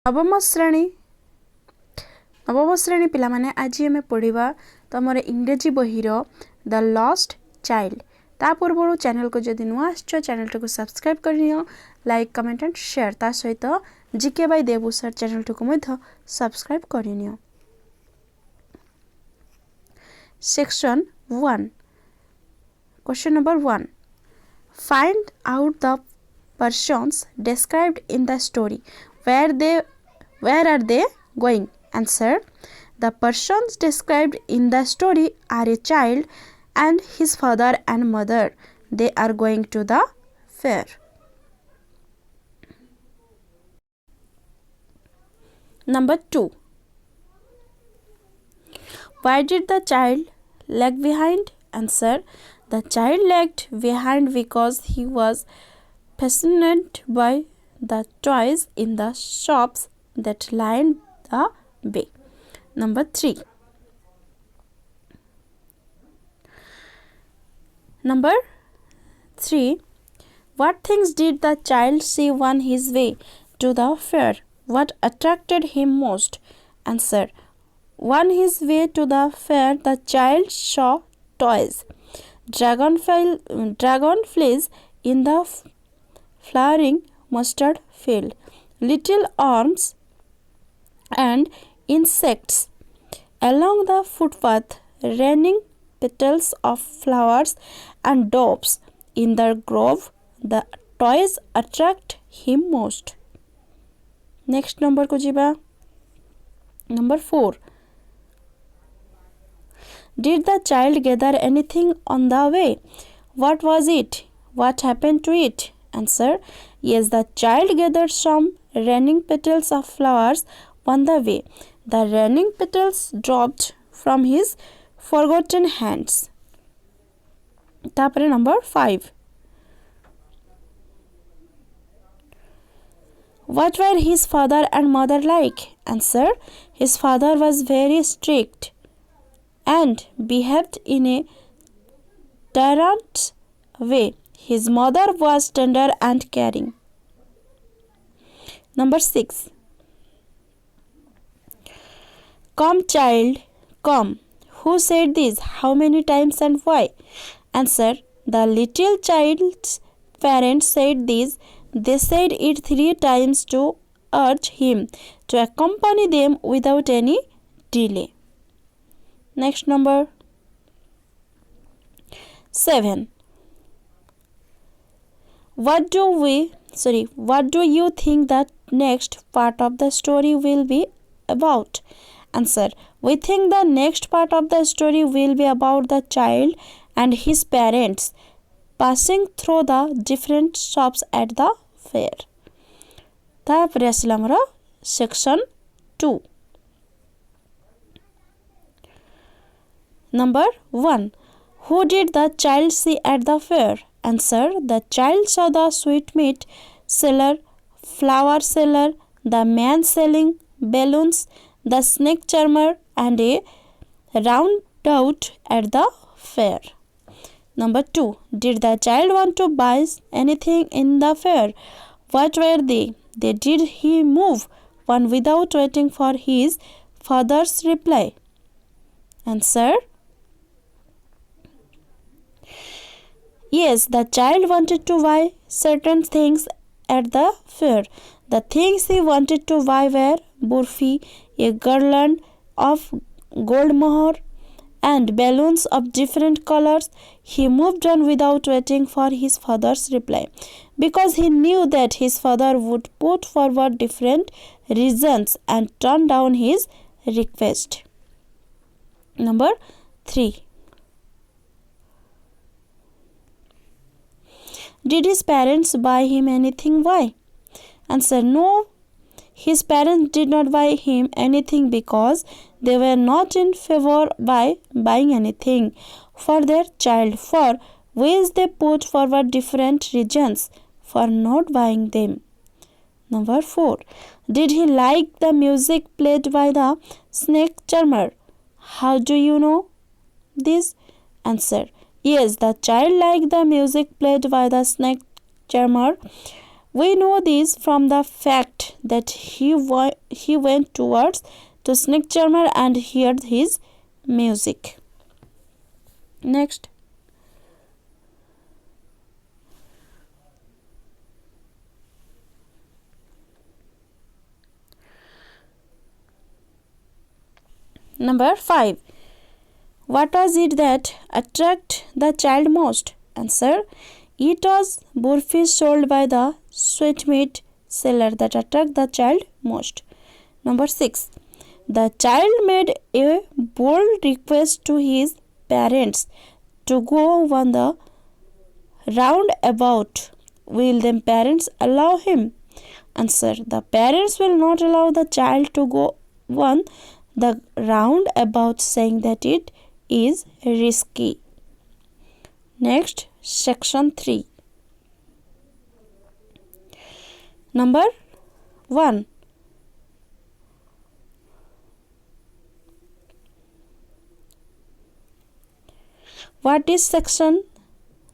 नवम श्रेणी पिलामाने आज आम पढ़ा तो आम इंग्रेजी बहीर द लॉस्ट चाइल्ड। ता पूर्व चैनल को जदि नुआ चैनल को सब्सक्राइब कर लाइक कमेंट एंड शेयर ता सहित GK by Debu sir channel को सब्सक्राइब कर section 1 question number 1 find out the persons described in the story. Where are they going? Answer. The persons described in the story are a child and his father and mother. They are going to the fair. Number 2. Why did the child lag behind? Answer. The child lagged behind because he was fascinated by the toys in the shops that lined the way. Number 3. Number 3. What things did the child see on his way to the fair? What attracted him most? Answer. On his way to the fair, the child saw toys, dragonflies in the flowering mustard field, little worms and insects along the footpath, raining petals of flowers and doves in the grove. The toys attract him most. Next number को जीवा. Number 4. Did the child gather anything on the way? What was it? What happened to it? Answer. Yes, the child gathered some raining petals of flowers on the way. The raining petals dropped from his forgotten hands. Tapare number 5. What were his father and mother like? Answer. His father was very strict and behaved in a tyrant's way. His mother was tender and caring. Number 6. Come, child, come. Who said this? How many times and why? Answer. The little child's parents said this. They said it 3 times to urge him to accompany them without any delay. Next number 7. What do you think that next part of the story will be about? Answer. We think the next part of the story will be about the child and his parents passing through the different shops at the fair. तापरे आसिला हमर section 2. Number 1. Who did the child see at the fair? Answer. The child saw the sweetmeat seller, flower seller, the man selling balloons, the snake charmer and a roundabout at the fair. Number 2. Did the child want to buy anything in the fair? What were they? Did he move on without waiting for his father's reply? Answer. Yes, the child wanted to buy certain things at the fair. The things he wanted to buy were burfi, a garland of gold mohr, and balloons of different colors. He moved on without waiting for his father's reply because he knew that his father would put forward different reasons and turn down his request. Number 3. Did his parents buy him anything? Why? Answer. No, his parents did not buy him anything because they were not in favor by buying anything for their child, for which they put forward different reasons for not buying them. Number 4. Did he like the music played by the snake charmer? How do you know this? Answer. Yes, the child liked the music played by the snake charmer We know this from the fact that he went towards to snake charmer and heard his music. Next. Number 5. What was it that attracted the child most? Answer. It was burfi sold by the sweetmeat seller that attracted the child most. Number 6. The child made a bold request to his parents to go on the roundabout. Will the parents allow him? Answer. The parents will not allow the child to go on the roundabout, saying that it is risky. Next, section 3. Number 1. What is section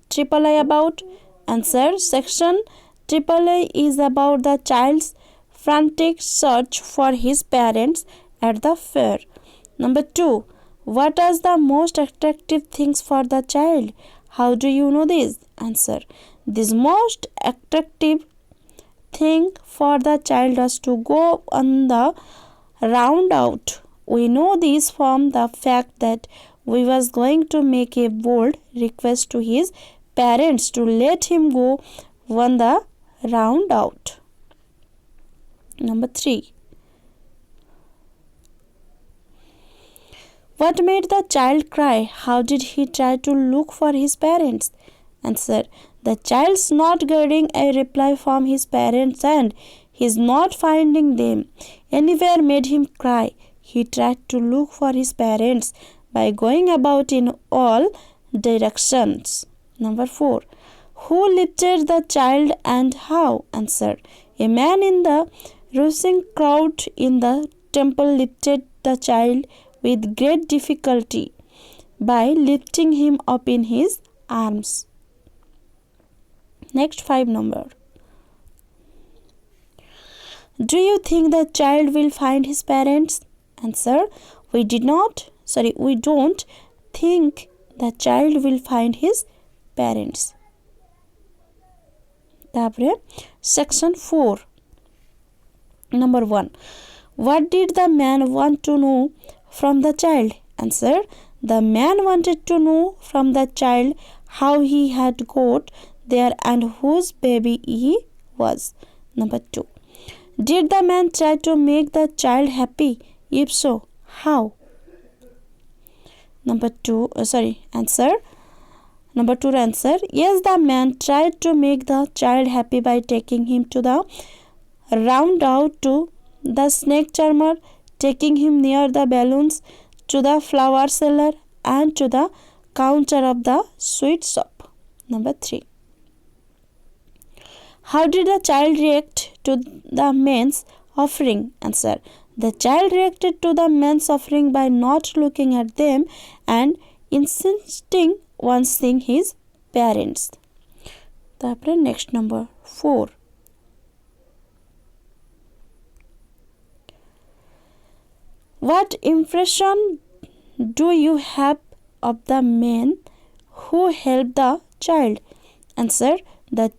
AAA about? Answer. Section AAA is about the child's frantic search for his parents at the fair. Number 2. What are the most attractive things for the child? How do you know this? Answer. This most attractive thing for the child was to go on the roundabout. We know this from the fact that we was going to make a bold request to his parents to let him go on the roundabout. Number 3. What made the child cry? How did he try to look for his parents? Answer. The child's not getting a reply from his parents and his not finding them anywhere made him cry. He tried to look for his parents by going about in all directions. Number 4. Who lifted the child and how? Answer. A man in the rushing crowd in the temple lifted the child with great difficulty by lifting him up in his arms. Next 5 number. Do you think the child will find his parents? Answer. We don't think the child will find his parents. Section 4. Number 1. What did the man want to know from the child? Answer. The man wanted to know from the child how he had got there and whose baby he was. Number 2. Did the man try to make the child happy? If so, how? Answer. Number 2 answer. Yes, the man tried to make the child happy by taking him to the roundabout, to the snake charmer, taking him near the balloons, to the flower seller, and to the counter of the sweet shop. Number 3. How did the child react to the man's offering? Answer. The child reacted to the man's offering by not looking at them and insisting on seeing his parents. Next number 4. What impression do you have of the man who helped the child? Answer. The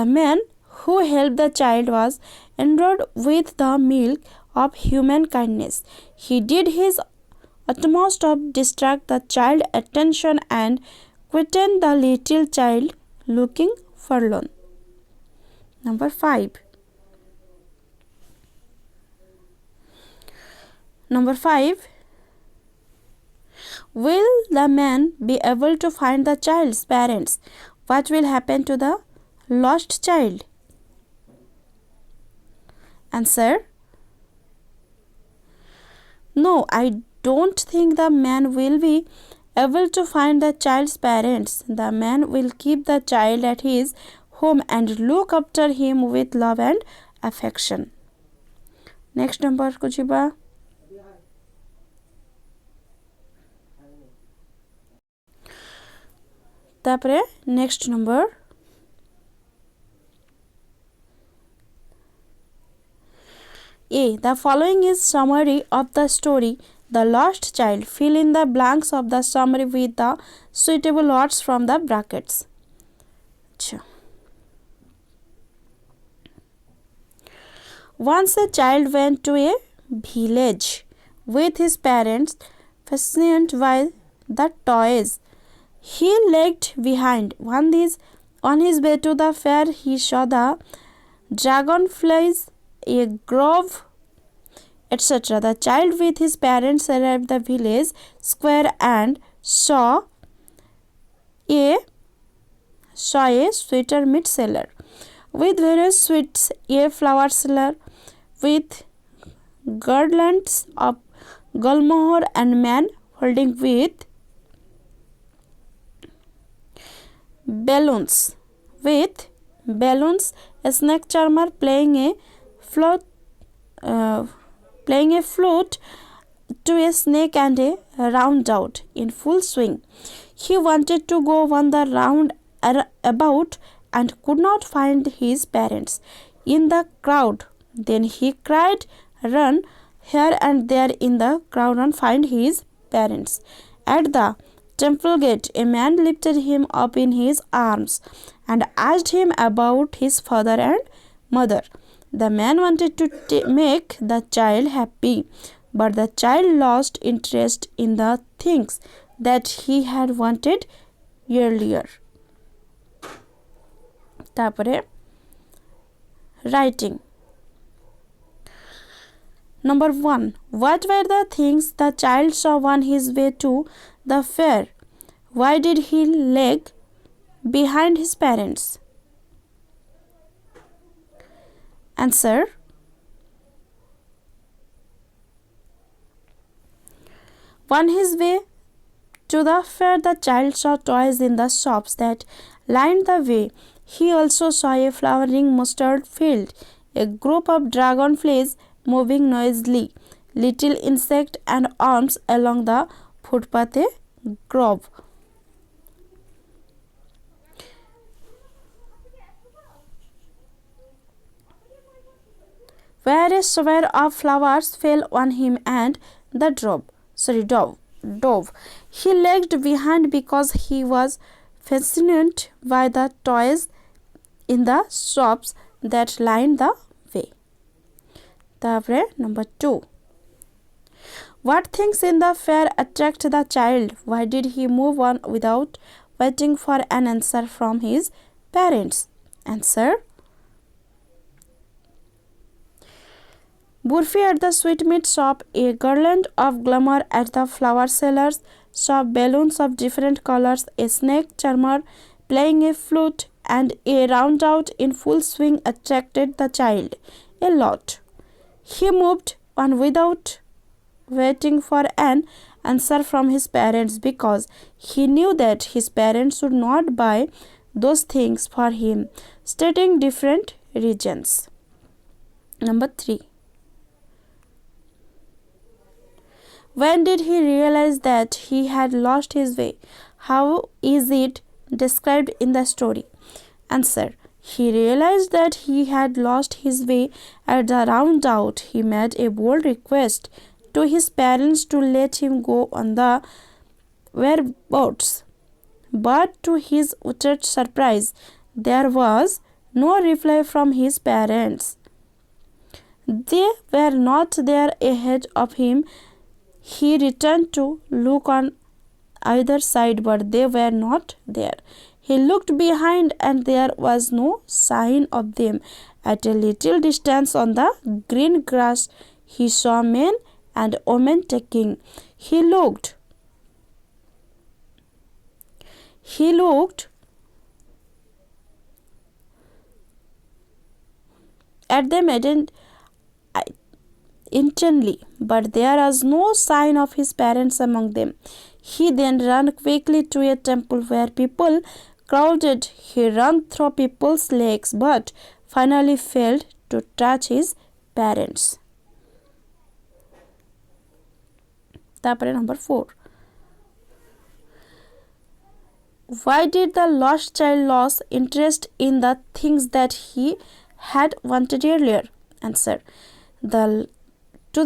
man who helped the child was endowed with the milk of human kindness. He did his utmost to distract the child's attention and quieten the little child looking forlorn. Number 5. Will the man be able to find the child's parents? What will happen to the lost child? Answer. No, I don't think the man will be able to find the child's parents. The man will keep the child at his home and look after him with love and affection. Next number, Kujiba. তারপরে next number A. The following is summary of the story The Lost Child. Fill in the blanks of the summary with the suitable words from the brackets. Once a child went to a village with his parents, fascinated by the toys he lagged behind. On his way to the fair, he saw the dragonflies, a grove, etc. The child with his parents arrived at the village square and saw a sweeter meat seller with various sweets, a flower seller with garlands of gulmohar, and man holding with balloons, a snake charmer playing a flute to a snake and a roundabout in full swing. He wanted to go on the roundabout and could not find his parents in the crowd. Then he cried, "Run here and there in the crowd and find his parents." At the temple gate, a man lifted him up in his arms and asked him about his father and mother. The man wanted to make the child happy, but the child lost interest in the things that he had wanted earlier. তারপরে writing. Number 1. What were the things the child saw on his way to the fair? Why did he lag behind his parents? Answer. On his way to the fair, the child saw toys in the shops that lined the way. He also saw a flowering mustard field, a group of dragonflies moving noisily, little insect and arms along the footpath, a grove where a shower of flowers fell on him and the dove. He lagged behind because he was fascinated by the toys in the shops that lined the way. তারপরে number 2. What things in the fair attract the child? Why did he move on without waiting for an answer from his parents? Answer. Burfi at the sweetmeat shop, a garland of glamour at the flower seller's shop, balloons of different colors, a snake charmer playing a flute, and a roundabout in full swing attracted the child a lot. He moved on without waiting for an answer from his parents because he knew that his parents would not buy those things for him, stating different reasons. Number 3. When did he realize that he had lost his way? How is it described in the story? Answer. He realized that he had lost his way at the roundabout. He made a bold request to his parents to let him go on the whereabouts. But to his utter surprise, there was no reply from his parents. They were not there ahead of him. He returned to look on either side, but they were not there. He looked behind and there was no sign of them. At a little distance on the green grass, he saw men and women talking. He looked at them intently, but there was no sign of his parents among them. He then ran quickly to a temple where people crowded. He ran through people's legs, but finally failed to touch his parents. তারপরে number 4. Why did the lost child lose interest in the things that he had wanted earlier? Answer. To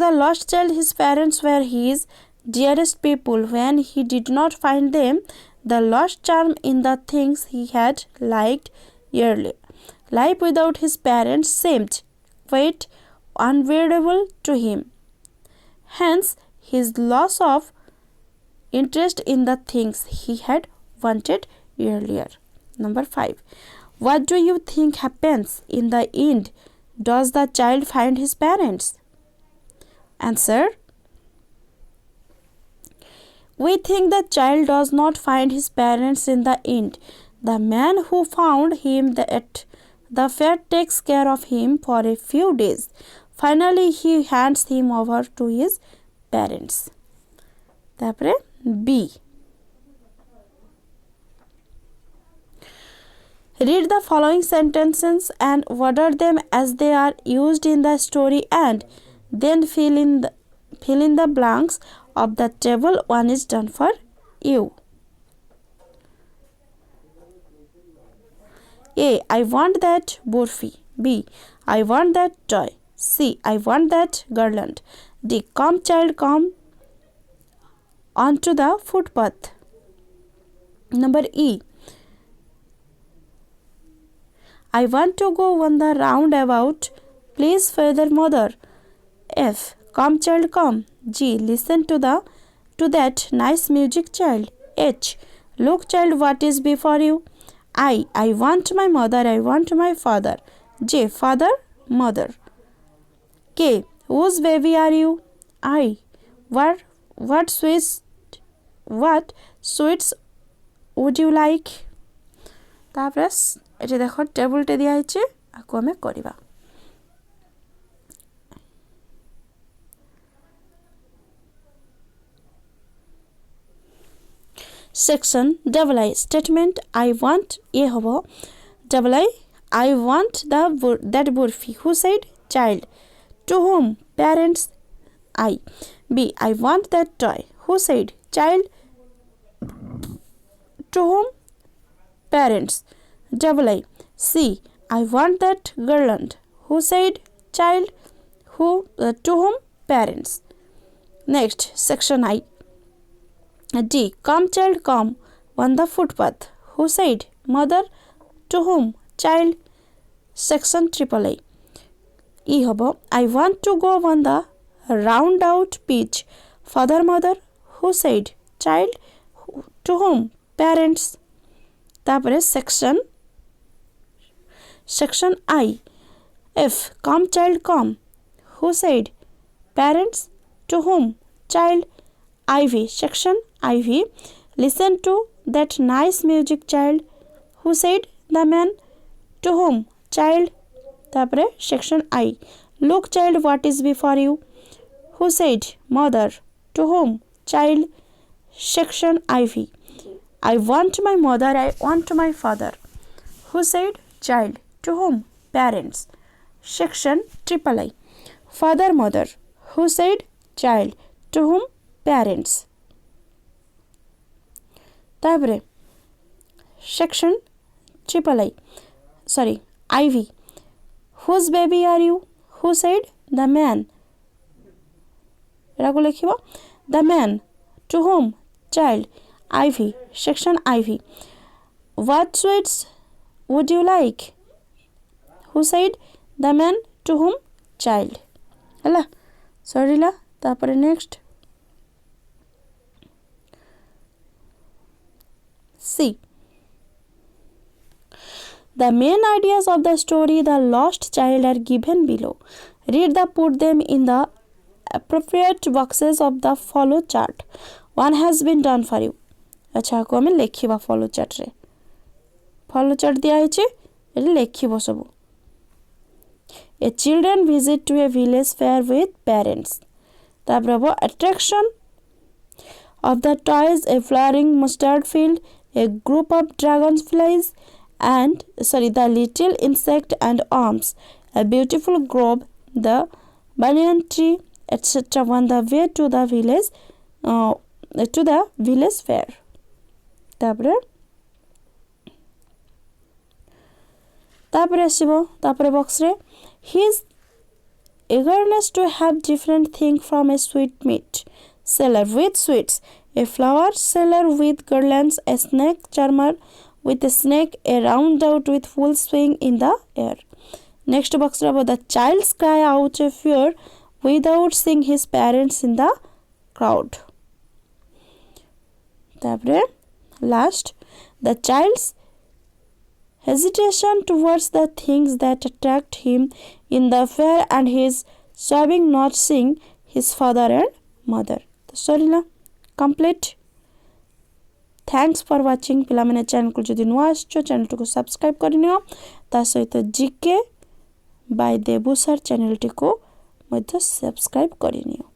the lost child, his parents were his dearest people. When he did not find them, the lost charm in the things he had liked earlier. Life without his parents seemed quite unbearable to him. Hence, his loss of interest in the things he had wanted earlier. Number 5. What do you think happens in the end? Does the child find his parents? Answer. We think the child does not find his parents in the end. The man who found him at the fair takes care of him for a few days. Finally, he hands him over to his parents. Tapre B. Read the following sentences and order them as they are used in the story, and then fill in the blanks of the table. One is done for you. A. I want that burfi. B. I want that toy. C. I want that garland. D. Come child, come onto the footpath. Number E. I want to go on the roundabout. Please, father, mother. F. Come child, come. G. Listen to that nice music, child. H. Look child, what is before you? I want my mother, I want my father. J. Father, mother. K. Whose baby are you? I. What sweets would you like? তারপরে এটা দেখো টেবুলটা দিয়া হয়েছে আকু আমি করিবা section double I statement I want ये होबो double I want that burfi. Who said? Child. To whom? Parents. I. B. I want that toy. Who said? Child. To whom? Parents. Double I. C. I want that garland. Who said? Child. To whom? Parents. Next section I. D. Come child, come on the footpath. Who said? Mother. To whom? Child. Section triple I. E hobo I want to go on the round out pitch. Father, mother. Who said? Child. To whom? Parents. তারপরে section I. F. Come child, come. Who said? Parents. To whom? Child. IV. Section IV. Listen to that nice music, child. Who said? The man. To whom? Child. তারপরে section I. Look child, what is before you? Who said? Mother. To whom? Child. Section IV. I want my mother, I want my father. Who said? Child. To whom? Parents. Section triple I. Father, mother. Who said? Child. To whom? Parents. তারপরে section triple I. Sorry, IV. Whose baby are you? Who said? The man. এটাকে লিখিব the man. To whom? Child. IV. Section IV. What sweets would you like? Who said? The man. To whom? Child. ହେଲା ସରିଲା ତାପରେ next C. The main ideas of the story The Lost Child are given below. Read put them in the appropriate boxes of the follow chart. One has been done for you. अच्छा को हमें लेखिबा follow chart रे follow chart दिया है एटा लेखिबो सब. A children visit to a village fair with parents. तापर attraction of the toys, a flowering mustard field, a group of dragonflies, and the little insect and arms, a beautiful grove, the banyan tree, etc. on the way to the village fair. তারপরে तापर आसीबो तापर box रे his eagerness to have different thing from a sweet meat seller with sweets, a flower seller with garlands, a snake charmer with a snake, a round out with full swing in the air. Next box रे the child's cry out of fear without seeing his parents in the crowd. तापर last the child's hesitation towards the things that attract him in the fair and his sobbing not seeing his father and mother. तो Sarila complete. Thanks for watching. पिला माने channel को जदि नुआ आछो channel को subscribe करनियो ता सहित GK by Debu sir channel T को मध्य सब्सक्राइब करनियो.